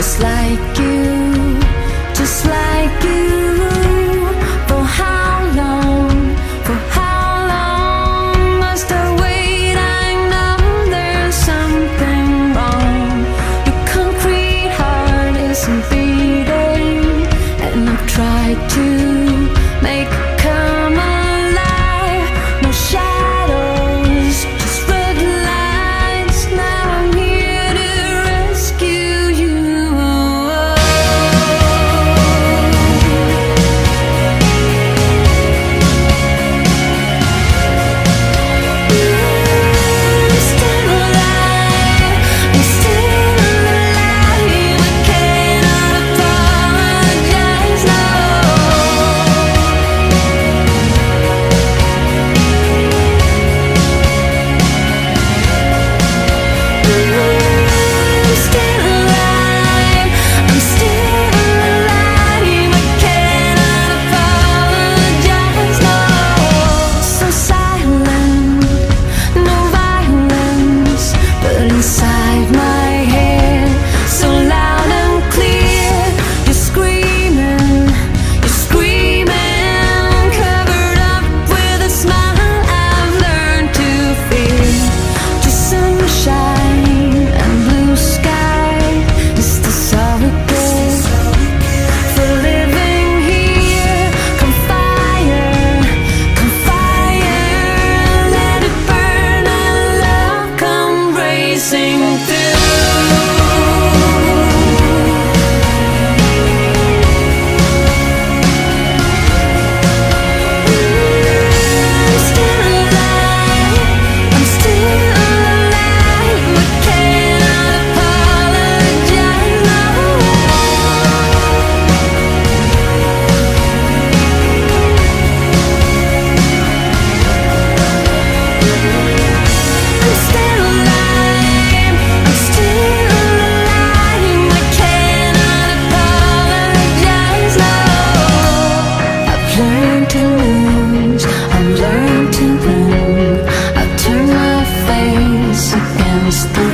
just like you, just like you. For how long, for how long must I wait? I know there's something wrong. Your concrete heart isn't beating, and I've tried to make it come alive. No shadows, just red lights. Now I'm here to rescue you. I'm still alive, I'm still alive. I cannot apologize, no. I'm still alive, I'm still alive. I cannot apologize, no. So silent, no violence, but inside my head, so loud and clear. You're screaming, covered up with a smile I've learned to fear. Just sunshine and blue sky is the solitude for living here. Come fire, let it burn and love come racing through. I'm still alive, I'm still alive. I cannot apologize, no. I'm still alive, I'm still alive. I cannot apologize, no. I've learned to lose, I've learned to win. I've turned my face against the